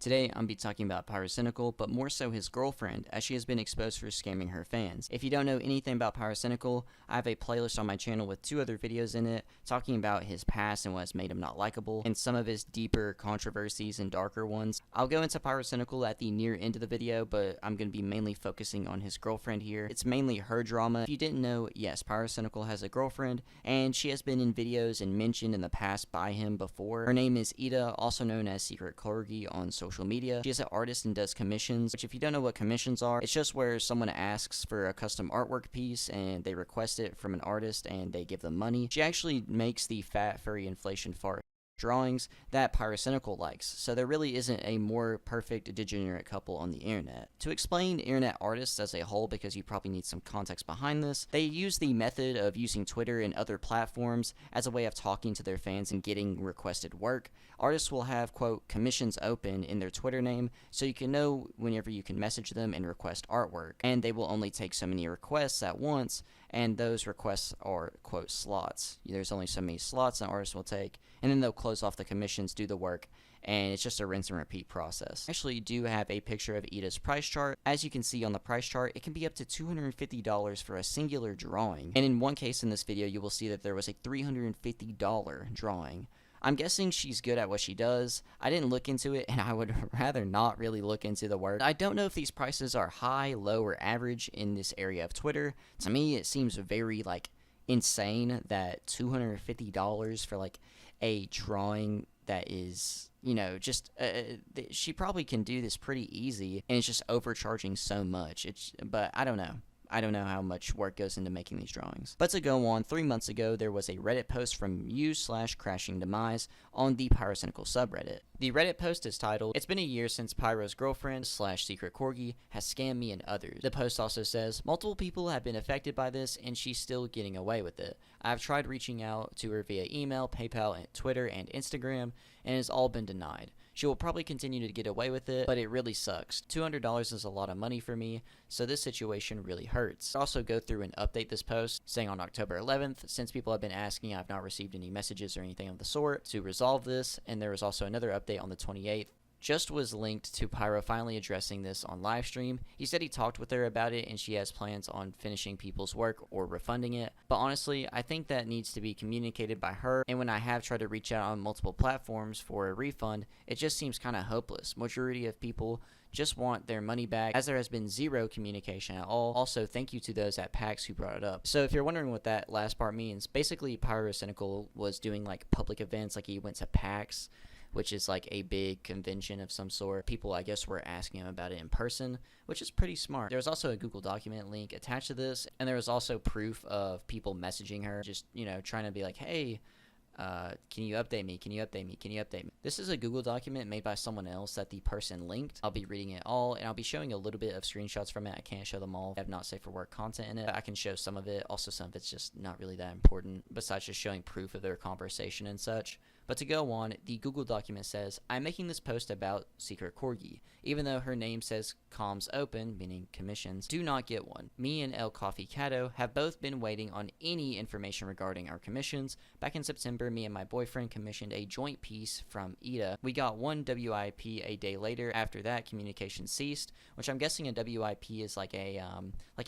Today, I'm going to be talking about Pyrocynical, but more so his girlfriend, as she has been exposed for scamming her fans. If you don't know anything about Pyrocynical, I have a playlist on my channel with 2 other videos in it, talking about his past and what has made him not likable, and some of his deeper controversies and darker ones. I'll go into Pyrocynical at the near end of the video, but I'm going to be mainly focusing on his girlfriend here. It's mainly her drama. If you didn't know, yes, Pyrocynical has a girlfriend, and she has been in videos and mentioned in the past by him before. Her name is Ida, also known as Secret Corgi on social media. She is an artist and does commissions, which if you don't know what commissions are, it's just where someone asks for a custom artwork piece and they request it from an artist and they give them money. She actually makes the fat furry inflation fart drawings that Pyrocynical likes, so there really isn't a more perfect degenerate couple on the internet. To explain internet artists as a whole, because you probably need some context behind this, they use the method of using Twitter and other platforms as a way of talking to their fans and getting requested work. Artists will have, quote, commissions open in their Twitter name, so you can know whenever you can message them and request artwork, and they will only take so many requests at once, and those requests are, quote, slots. There's only so many slots an artist will take, and then they'll close off the commissions, do the work, and it's just a rinse and repeat process. I actually do have a picture of Ida's price chart. As you can see on the price chart, it can be up to $250 for a singular drawing, and in one case in this video, you will see that there was a $350 drawing. I'm guessing she's good at what she does. I didn't look into it, and I would rather not really look into the work. I don't know if these prices are high, low, or average in this area of Twitter. To me, it seems very, insane that $250 for, a drawing that is, just, she probably can do this pretty easy, and it's just overcharging so much. But I don't know. I don't know how much work goes into making these drawings. But to go on, 3 months ago, there was a Reddit post from u/crashingdemise on the Pyrocynical subreddit. The Reddit post is titled, "It's been a year since Pyro's girlfriend / Secret Corgi has scammed me and others." The post also says, "Multiple people have been affected by this and she's still getting away with it. I've tried reaching out to her via email, PayPal, and Twitter, and Instagram, and it's all been denied. She will probably continue to get away with it, but it really sucks. $200 is a lot of money for me, so this situation really hurts." I'll also go through and update this post, saying on October 11th, since people have been asking, I've not received any messages or anything of the sort to resolve this, and there was also another update on the 28th. Just was linked to Pyro finally addressing this on livestream. He said he talked with her about it and she has plans on finishing people's work or refunding it. But honestly, I think that needs to be communicated by her, and when I have tried to reach out on multiple platforms for a refund, it just seems kind of hopeless. Majority of people just want their money back, as there has been zero communication at all. Also, thank you to those at PAX who brought it up. So if you're wondering what that last part means, basically Pyrocynical was doing public events, he went to PAX, which is a big convention of some sort. People, I guess, were asking him about it in person, which is pretty smart. There was also a Google document link attached to this, and there was also proof of people messaging her, just, trying to be like, hey, can you update me? Can you update me? Can you update me? This is a Google document made by someone else that the person linked. I'll be reading it all, and I'll be showing a little bit of screenshots from it. I can't show them all. I have not safe for work content in it. I can show some of it. Also, some of it's just not really that important, besides just showing proof of their conversation and such. But to go on, the Google document says, "I'm making this post about Secret Corgi. Even though her name says comms open," meaning commissions, "do not get one. Me and El Coffee Cato have both been waiting on any information regarding our commissions. Back in September, me and my boyfriend commissioned a joint piece from Ida. We got one WIP a day later. After that, communication ceased," which I'm guessing a WIP is like a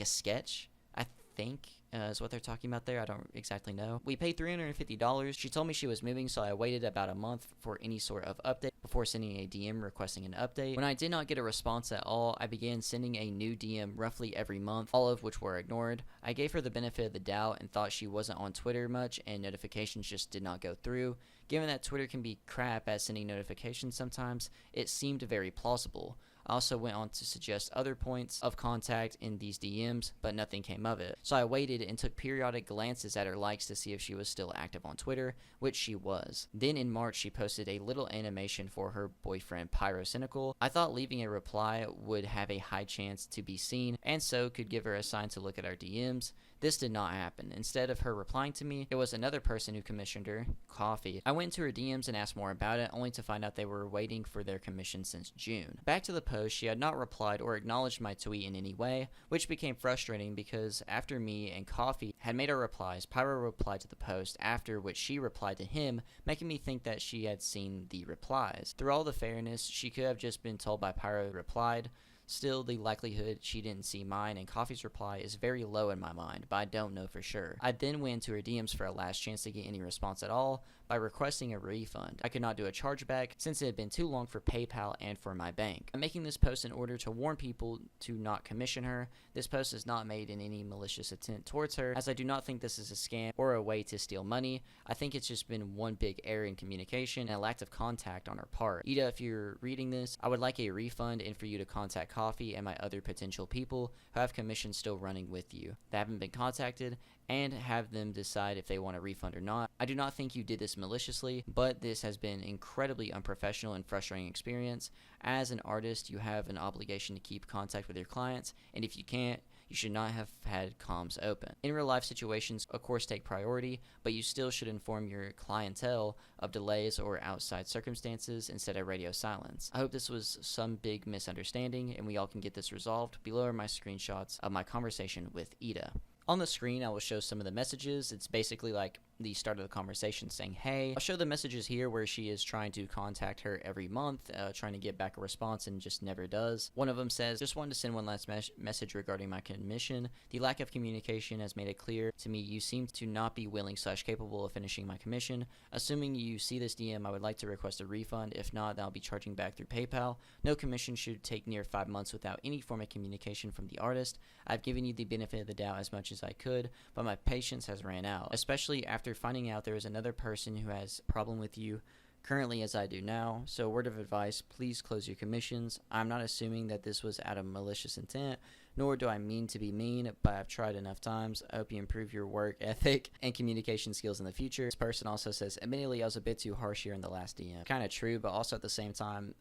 sketch, I think. Is what they're talking about there. I don't exactly know. "We paid $350. She told me she was moving, so I waited about a month for any sort of update before sending a DM requesting an update. When I did not get a response at all, I began sending a new DM roughly every month, all of which were ignored. I gave her the benefit of the doubt and thought she wasn't on Twitter much and notifications just did not go through. Given that Twitter can be crap at sending notifications sometimes, it seemed very plausible. I also went on to suggest other points of contact in these DMs, but nothing came of it. So I waited and took periodic glances at her likes to see if she was still active on Twitter, which she was. Then in March, she posted a little animation for her boyfriend Pyrocynical. I thought leaving a reply would have a high chance to be seen, and so could give her a sign to look at our DMs. This did not happen. Instead of her replying to me, it was another person who commissioned her, Coffee. I went into her DMs and asked more about it, only to find out they were waiting for their commission since June. Back to the post, she had not replied or acknowledged my tweet in any way, which became frustrating because after me and Coffee had made our replies, Pyro replied to the post, after which she replied to him, making me think that she had seen the replies. Through all the fairness, she could have just been told by Pyro replied. Still, the likelihood she didn't see mine and Coffee's reply is very low in my mind, but I don't know for sure. I then went into her DMs for a last chance to get any response at all by requesting a refund. I could not do a chargeback since it had been too long for PayPal and for my bank. I'm making this post in order to warn people to not commission her. This post is not made in any malicious intent towards her, as I do not think this is a scam or a way to steal money. I think it's just been one big error in communication and a lack of contact on her part. Ida, if you're reading this, I would like a refund and for you to contact Coffee and my other potential people who have commissions still running with you that haven't been contacted, and have them decide if they want a refund or not. I do not think you did this maliciously, but this has been incredibly unprofessional and frustrating experience. As an artist, you have an obligation to keep contact with your clients, and if you can't, you should not have had comms open. In real life situations, of course, take priority, but you still should inform your clientele of delays or outside circumstances instead of radio silence. I hope this was some big misunderstanding and we all can get this resolved. Below are my screenshots of my conversation with Ida. On the screen, I will show some of the messages. It's basically like the start of the conversation saying, hey. I'll show the messages here where she is trying to contact her every month, trying to get back a response and just never does. One of them says, just wanted to send one last message regarding my commission. The lack of communication has made it clear to me you seem to not be willing / capable of finishing my commission. Assuming you see this DM, I would like to request a refund. If not, then I'll be charging back through PayPal. No commission should take near 5 months without any form of communication from the artist. I've given you the benefit of the doubt as much as I could, but my patience has ran out, especially after finding out there is another person who has a problem with you currently as I do now. So word of advice, please close your commissions. I'm not assuming that this was out of malicious intent, nor do I mean to be mean, but I've tried enough times. I hope you improve your work ethic and communication skills in the future. This person also says, admittedly, I was a bit too harsh here in the last DM. Kind of true, but also at the same time,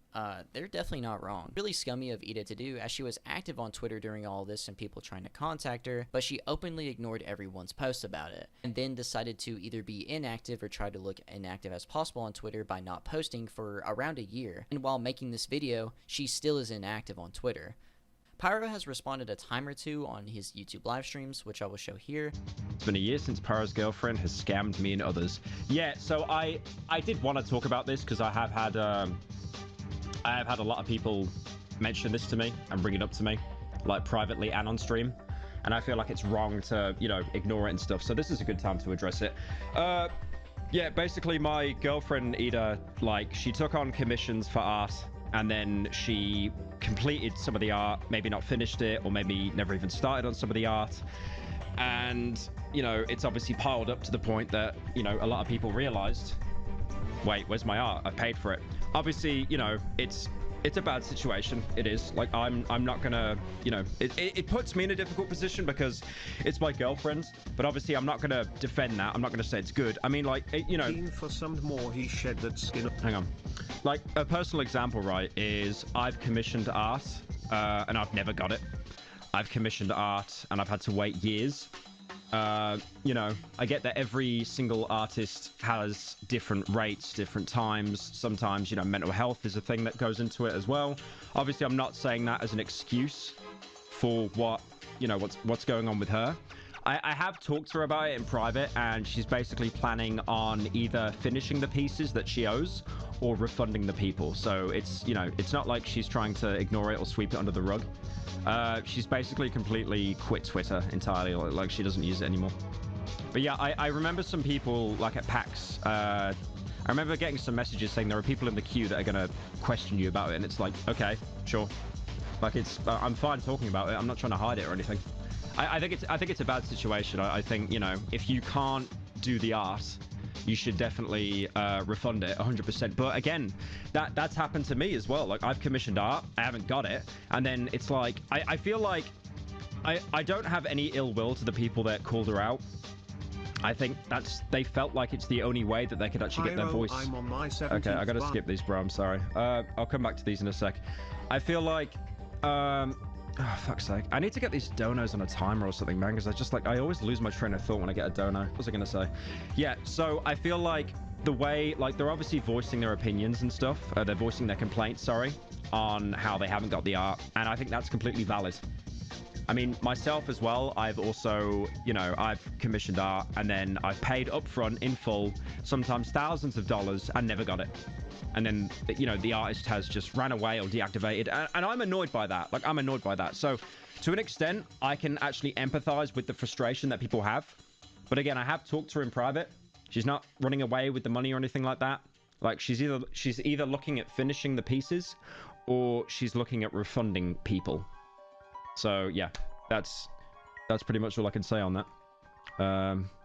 they're definitely not wrong. Really scummy of Ida to do, as she was active on Twitter during all this and people trying to contact her, but she openly ignored everyone's posts about it, and then decided to either be inactive or try to look inactive as possible on Twitter by not posting for around a year. And while making this video, she still is inactive on Twitter. Pyro has responded a time or two on his YouTube live streams, which I will show here. It's been a year since Pyro's girlfriend has scammed me and others. Yeah, so I did want to talk about this because I have had a lot of people mention this to me and bring it up to me, like privately and on stream, and I feel like it's wrong to, you know, ignore it and stuff. So this is a good time to address it. Yeah, basically my girlfriend Ida, like, she took on commissions for art, and then she completed some of the art, maybe not finished it, or maybe never even started on some of the art. And, you know, it's obviously piled up to the point that, you know, a lot of people realized, wait, where's my art? I paid for it. Obviously, you know, it's a bad situation. It is. Like, I'm not gonna, you know, it puts me in a difficult position because it's my girlfriend, but obviously I'm not gonna defend that. I'm not gonna say it's good. I mean, like, you know, for some more he shed that skin. Hang on. Like, a personal example, right, is I've commissioned art, and I've never got it. I've commissioned art, and I've had to wait years. You know, I get that every single artist has different rates, different times. Sometimes, you know, mental health is a thing that goes into it as well. Obviously, I'm not saying that as an excuse for what, you know, what's going on with her. I have talked to her about it in private, and she's basically planning on either finishing the pieces that she owes or refunding the people. So it's, you know, it's not like she's trying to ignore it or sweep it under the rug. She's basically completely quit Twitter entirely, like she doesn't use it anymore. But yeah, I remember some people, like at PAX, I remember getting some messages saying there are people in the queue that are going to question you about it, and it's like, okay, sure. Like, it's, I'm fine talking about it. I'm not trying to hide it or anything. I think it's a bad situation. I think, you know, if you can't do the art, you should definitely refund it 100%. But again, that's happened to me as well. Like, I've commissioned art, I haven't got it, and then it's like, I feel like I don't have any ill will to the people that called her out. I think they felt like it's the only way that they could actually get their voice. I'm on my Okay, I gotta skip these, bro. I'm sorry. I'll come back to these in a sec. I feel like Oh, fuck's sake. I need to get these donos on a timer or something, man, because I always lose my train of thought when I get a dono. What was I going to say? Yeah, so I feel like the way, like, they're obviously voicing their opinions and stuff. They're voicing their complaints, sorry, on how they haven't got the art. And I think that's completely valid. I mean, myself as well, I've also, you know, I've commissioned art and then I've paid upfront in full, sometimes thousands of dollars, and never got it. And then, you know, the artist has just ran away or deactivated. And I'm annoyed by that. Like, I'm annoyed by that. So, to an extent, I can actually empathize with the frustration that people have. But again, I have talked to her in private. She's not running away with the money or anything like that. Like, she's either looking at finishing the pieces or she's looking at refunding people. So, yeah, that's pretty much all I can say on that.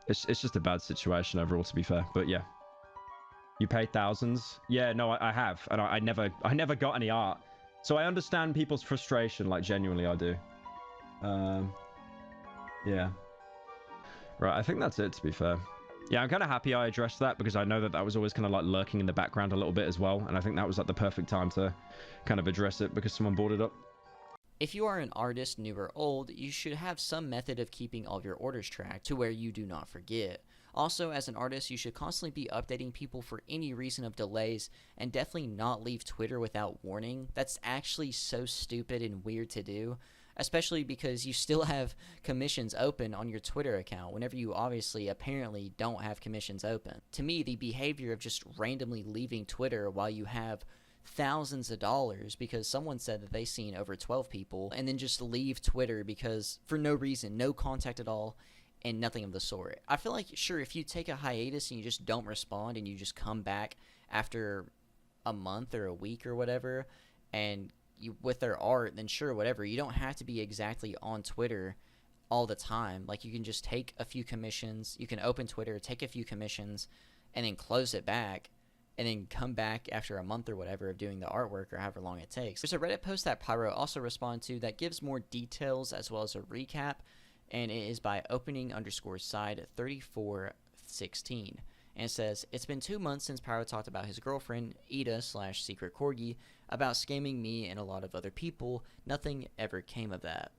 It's just a bad situation overall, to be fair. But, yeah. You paid thousands? Yeah, no, I have. And I never got any art. So I understand people's frustration, like, genuinely I do. Yeah. Right, I think that's it, to be fair. Yeah, I'm kind of happy I addressed that because I know that that was always kind of like lurking in the background a little bit as well. And I think that was like the perfect time to kind of address it because someone brought it up. If you are an artist, new or old, you should have some method of keeping all of your orders tracked to where you do not forget. Also, as an artist, you should constantly be updating people for any reason of delays, and definitely not leave Twitter without warning. That's actually so stupid and weird to do, especially because you still have commissions open on your Twitter account whenever you obviously apparently don't have commissions open. To me, the behavior of just randomly leaving Twitter while you have thousands of dollars because someone said that they seen over 12 people, and then just leave Twitter because for no reason, no contact at all, and nothing of the sort. I feel like, sure, if you take a hiatus and you just don't respond and you just come back after a month or a week or whatever, and you with their art, then sure, whatever. You don't have to be exactly on Twitter all the time. Like, you can just take a few commissions, you can open Twitter, take a few commissions, and then close it back, and then come back after a month or whatever of doing the artwork or however long it takes. There's a Reddit post that Pyro also responded to that gives more details as well as a recap, and it is by opening_side 3416. And it says, it's been 2 months since Pyro talked about his girlfriend, Ida/Secret Corgi, about scamming me and a lot of other people. Nothing ever came of that.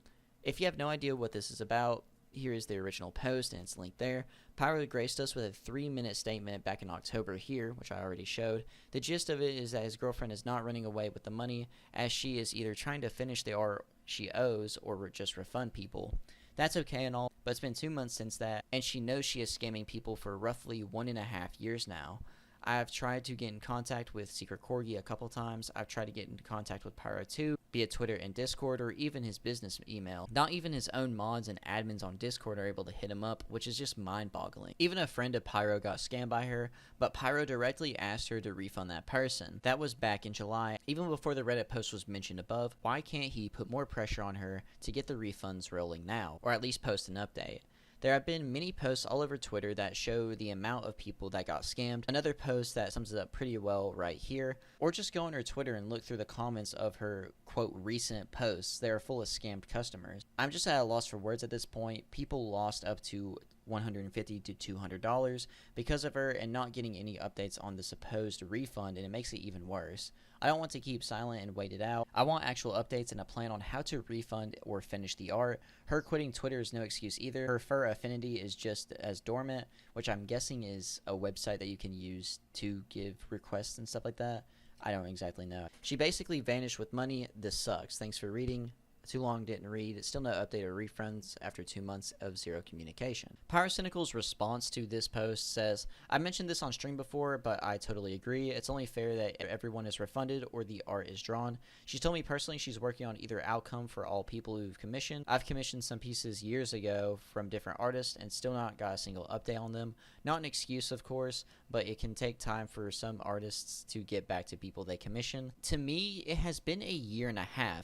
If you have no idea what this is about, here is the original post, and it's linked there. Pyro graced us with a 3-minute statement back in October here, which I already showed. The gist of it is that his girlfriend is not running away with the money, as she is either trying to finish the art she owes or just refund people. That's okay and all, but it's been 2 months since that, and she knows she is scamming people for roughly 1.5 years now. I've tried to get in contact with Secret Corgi a couple times. I've tried to get in contact with Pyro too, be it Twitter and Discord, or even his business email. Not even his own mods and admins on Discord are able to hit him up, which is just mind-boggling. Even a friend of Pyro got scammed by her, but Pyro directly asked her to refund that person. That was back in July, even before the Reddit post was mentioned above. Why can't he put more pressure on her to get the refunds rolling now, or at least post an update? There have been many posts all over Twitter that show the amount of people that got scammed. Another post that sums it up pretty well right here. Or just go on her Twitter and look through the comments of her, quote, recent posts. They are full of scammed customers. I'm just at a loss for words at this point. People lost up to $150 to $200 because of her and not getting any updates on the supposed refund, and it makes it even worse. I don't want to keep silent and wait it out. I want actual updates and a plan on how to refund or finish the art. Her quitting Twitter is no excuse either. Her fur affinity is just as dormant, which I'm guessing is a website that you can use to give requests and stuff like that. I don't exactly know. She basically vanished with money. This sucks. Thanks for reading. Too long, didn't read. Still no update or refunds after 2 months of zero communication. Pyrocynical's response to this post says, I mentioned this on stream before, but I totally agree. It's only fair that everyone is refunded or the art is drawn. She's told me personally she's working on either outcome for all people who've commissioned. I've commissioned some pieces years ago from different artists and still not got a single update on them. Not an excuse, of course, but it can take time for some artists to get back to people they commission. To me, it has been a 1.5 years,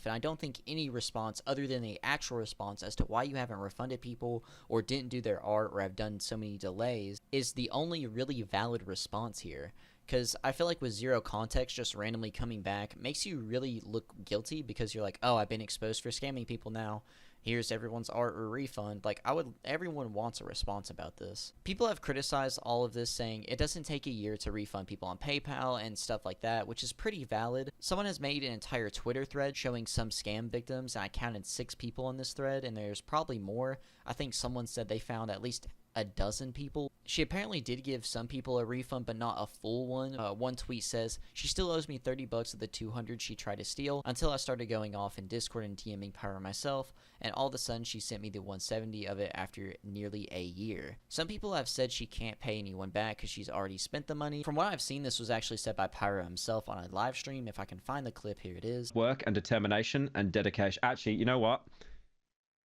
and I don't think any response other than the actual response as to why you haven't refunded people or didn't do their art or have done so many delays is the only really valid response here. Because I feel like with zero context, just randomly coming back makes you really look guilty because you're like, oh, I've been exposed for scamming people now. here's everyone's art or refund. Like, everyone wants a response about this. People have criticized all of this, saying it doesn't take a year to refund people on PayPal and stuff like that, which is pretty valid. Someone has made an entire Twitter thread showing some scam victims, and I counted 6 people on this thread, and there's probably more. I think someone said they found at least a dozen people. She apparently did give some people a refund, but not a full one. One tweet says, she still owes me 30 bucks of the 200 she tried to steal until I started going off in Discord and DMing Pyro myself, and all of a sudden she sent me the 170 of it after nearly a year. Some people have said she can't pay anyone back because she's already spent the money. From what I've seen, this was actually said by Pyro himself on a live stream. If I can find the clip, here it is. Work and determination and dedication. Actually, you know what?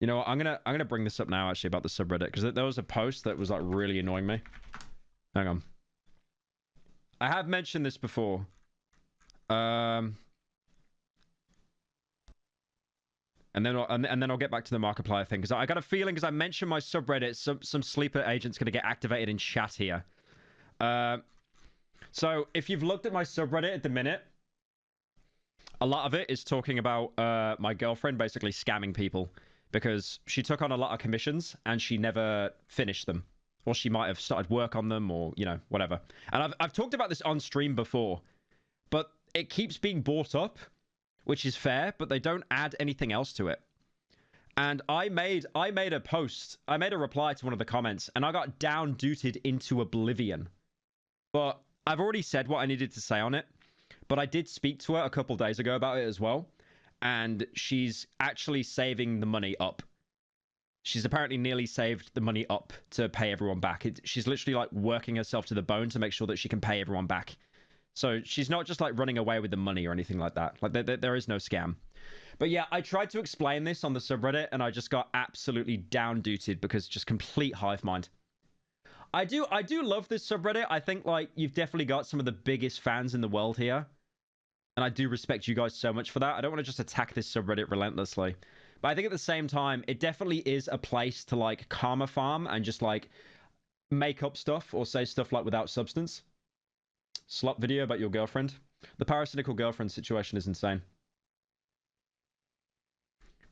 I'm gonna bring this up now actually about the subreddit, because there was a post that was like really annoying me. Hang on. I have mentioned this before. And then I'll get back to the Markiplier thing, because I got a feeling, because I mentioned my subreddit, some sleeper agent's gonna get activated in chat here. So if you've looked at my subreddit at the minute, a lot of it is talking about my girlfriend basically scamming people, because she took on a lot of commissions and she never finished them, or she might have started work on them, or whatever. And I've talked about this on stream before, but it keeps being brought up, which is fair, but they don't add anything else to it. And I made a post, I made a reply to one of the comments, and I got down-dooted into oblivion. But I've already said what I needed to say on it, but I did speak to her a couple days ago about it as well. And she's actually saving the money up. She's apparently nearly saved the money up to pay everyone back. She's literally like working herself to the bone to make sure that she can pay everyone back. So she's not just like running away with the money or anything like that. Like there is no scam. But yeah, I tried to explain this on the subreddit and I just got absolutely down-dooted because just complete hive mind. I do love this subreddit. I think like you've definitely got some of the biggest fans in the world here. And I do respect you guys so much for that. I don't want to just attack this subreddit relentlessly. But I think at the same time, it definitely is a place to, like, karma farm and just, like, make up stuff or say stuff, like, without substance. Slop video about your girlfriend. The Pyrocynical Girlfriend Situation is insane.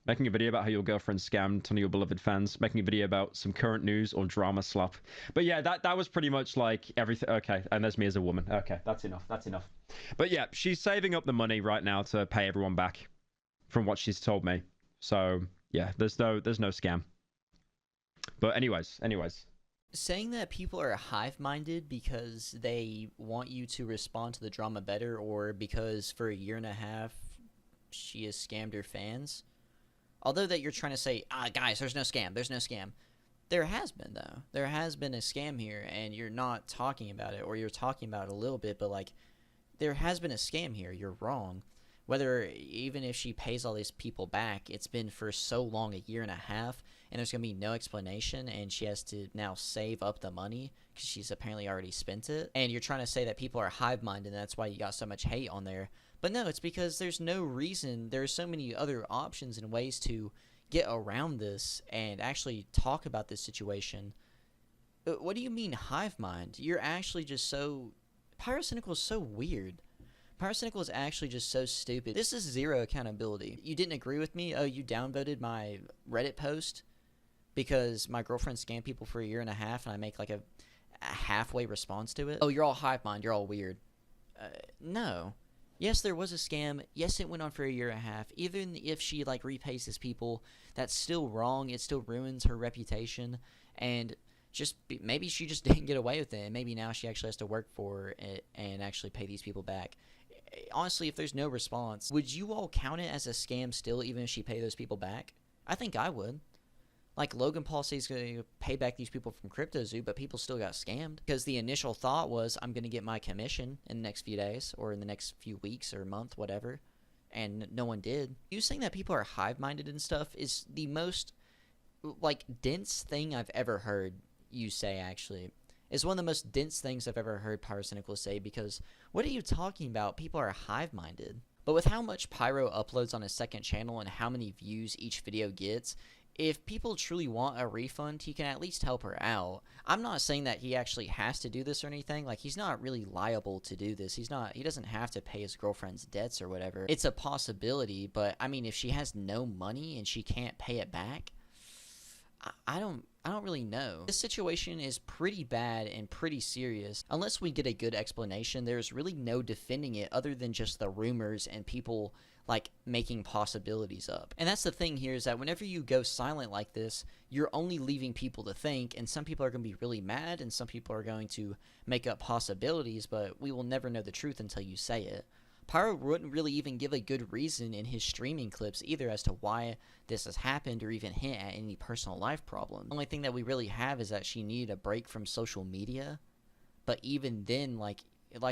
Making a video about how your girlfriend scammed 10 of your beloved fans. Making a video about some current news or drama slop. But yeah, that was pretty much like everything. Okay, and there's me as a woman. Okay, that's enough. That's enough. But yeah, she's saving up the money right now to pay everyone back, from what she's told me. So yeah, there's no scam. But anyways. Saying that people are hive-minded because they want you to respond to the drama better, or because for a year and a half she has scammed her fans. Although that you're trying to say, guys, there's no scam. There has been, though. There has been a scam here, and you're not talking about it, or you're talking about it a little bit, but, like, there has been a scam here. You're wrong. Whether, even if she pays all these people back, it's been for so long, a year and a half, and there's going to be no explanation, and she has to now save up the money, because she's apparently already spent it. And you're trying to say that people are hive-minded, and that's why you got so much hate on there. But no, it's because there's no reason. There are so many other options and ways to get around this and actually talk about this situation. What do you mean hive mind? You're actually just so... Pyrocynical is so weird. Pyrocynical is actually just so stupid. This is zero accountability. You didn't agree with me? Oh, you downvoted my Reddit post because my girlfriend scammed people for a year and a half and I make like a halfway response to it? Oh, you're all hive mind. You're all weird. No. Yes, there was a scam. Yes, it went on for a year and a half. Even if she, like, repays his people, that's still wrong. It still ruins her reputation. And maybe she just didn't get away with it. And maybe now she actually has to work for it and actually pay these people back. Honestly, if there's no response, would you all count it as a scam still, even if she paid those people back? I think I would. Like, Logan Paul says he's going to pay back these people from CryptoZoo, but people still got scammed. Because the initial thought was, I'm going to get my commission in the next few days, or in the next few weeks or month, whatever. And no one did. You saying that people are hive-minded and stuff is the most, like, dense thing I've ever heard you say, actually. It's one of the most dense things I've ever heard Pyrocynical say, because what are you talking about? People are hive-minded. But with how much Pyro uploads on his second channel and how many views each video gets, if people truly want a refund, he can at least help her out. I'm not saying that he actually has to do this or anything. Like, he's not really liable to do this. He doesn't have to pay his girlfriend's debts or whatever. It's a possibility, but I mean, if she has no money and she can't pay it back, I don't really know. This situation is pretty bad and pretty serious. Unless we get a good explanation, there's really no defending it other than just the rumors and people like making possibilities up. And that's the thing here, is that whenever you go silent like this, you're only leaving people to think, and some people are going to be really mad and some people are going to make up possibilities, but we will never know the truth until you say it. Pyro wouldn't really even give a good reason in his streaming clips either as to why this has happened or even hint at any personal life problem. The only thing that we really have is that she needed a break from social media, but even then, like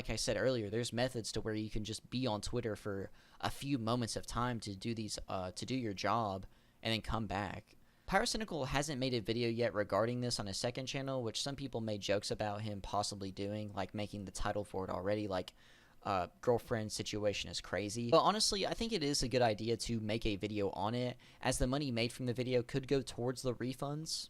I said earlier, there's methods to where you can just be on Twitter for a few moments of time to do your job and then come back. Pyrocynical hasn't made a video yet regarding this on his second channel, which some people made jokes about him possibly doing, like making the title for it already, like girlfriend situation is crazy. But honestly, I think it is a good idea to make a video on it, as the money made from the video could go towards the refunds.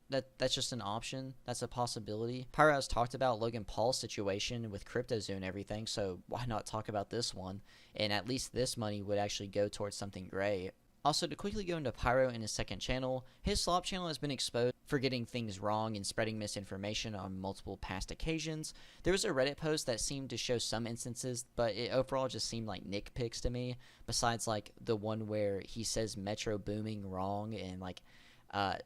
That's just an option. That's a possibility. Pyro has talked about Logan Paul's situation with CryptoZoo and everything, so why not talk about this one? And at least this money would actually go towards something great. Also, to quickly go into Pyro and his second channel, his slop channel has been exposed for getting things wrong and spreading misinformation on multiple past occasions. There was a Reddit post that seemed to show some instances, but it overall just seemed like nitpicks to me, besides like the one where he says Metro Booming wrong and like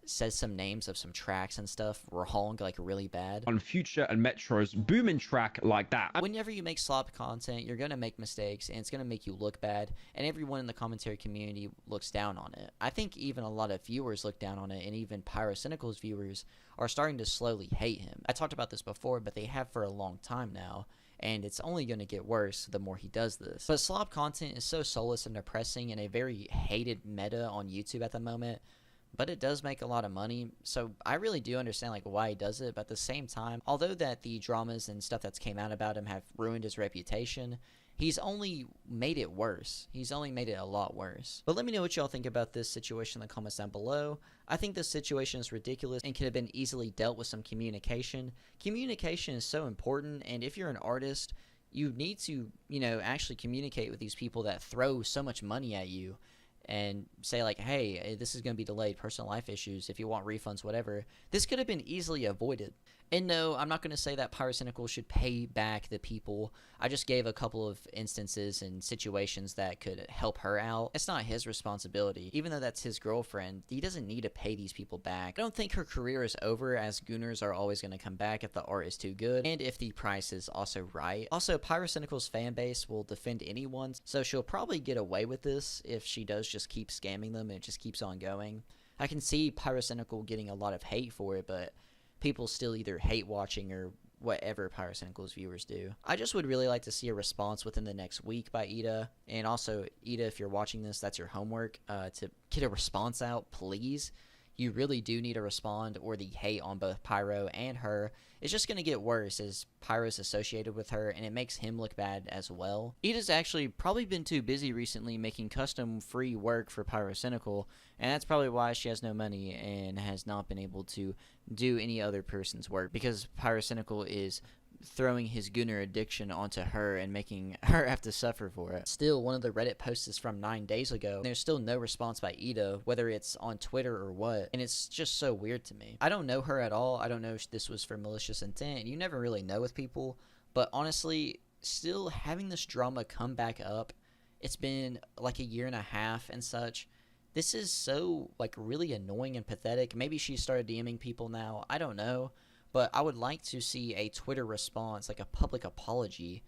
says some names of some tracks and stuff wrong, like really bad. On Future and Metro's booming track like that. Whenever you make slop content, you're going to make mistakes and it's going to make you look bad, and everyone in the commentary community looks down on it. I think even a lot of viewers look down on it, and even Pyrocynical's viewers are starting to slowly hate him. I talked about this before, but they have for a long time now, and it's only going to get worse the more he does this. But slop content is so soulless and depressing and a very hated meta on YouTube at the moment, but it does make a lot of money, so I really do understand like why he does it. But at the same time, although that the dramas and stuff that's came out about him have ruined his reputation, he's only made it worse. He's only made it a lot worse. But let me know what y'all think about this situation in the comments down below. I think this situation is ridiculous and could have been easily dealt with some communication. Communication is so important, and if you're an artist, you need to, actually communicate with these people that throw so much money at you and say like, hey, this is going to be delayed, personal life issues, if you want refunds, whatever. This could have been easily avoided. And no, I'm not going to say that Pyrocynical should pay back the people. I just gave a couple of instances and situations that could help her out. It's not his responsibility. Even though that's his girlfriend, he doesn't need to pay these people back. I don't think her career is over, as gooners are always going to come back if the art is too good and if the price is also right. Also, Pyrocynical's fan base will defend anyone, so she'll probably get away with this if she does just keep scamming them and it just keeps on going. I can see Pyrocynical getting a lot of hate for it, but people still either hate watching or whatever Pyrocynical's viewers do. I just would really like to see a response within the next week by Ida. And also, Ida, if you're watching this, that's your homework, to get a response out, please. You really do need to respond, or the hate on both Pyro and her is just going to get worse as Pyro's associated with her, and it makes him look bad as well. Ida's actually probably been too busy recently making custom free work for Pyrocynical, and that's probably why she has no money and has not been able to do any other person's work, because Pyrocynical is throwing his gooner addiction onto her and making her have to suffer for it. Still, one of the Reddit posts is from 9 days ago. There's still no response by Ida, whether it's on Twitter or what, and it's just so weird to me. I don't know her at all. I don't know if this was for malicious intent. You never really know with people, but honestly, still having this drama come back up, it's been like a year and a half and such. This is so like really annoying and pathetic. Maybe she started DMing people now. I don't know. But I would like to see a Twitter response, like a public apology,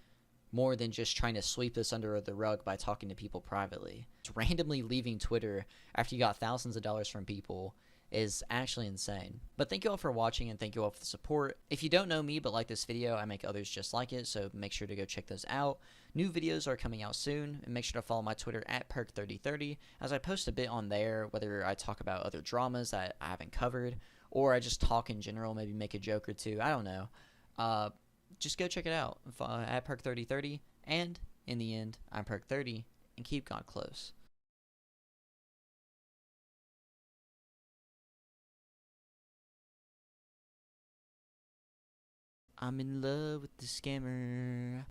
more than just trying to sweep this under the rug by talking to people privately. Just randomly leaving Twitter after you got thousands of dollars from people is actually insane. But thank you all for watching, and thank you all for the support. If you don't know me but like this video, I make others just like it, so make sure to go check those out. New videos are coming out soon, and make sure to follow my Twitter at PERK3030, as I post a bit on there, whether I talk about other dramas that I haven't covered, or I just talk in general, maybe make a joke or two. I don't know. Just go check it out at PERK3030. And in the end, I'm PERK30, and keep God close. I'm in love with the scammer.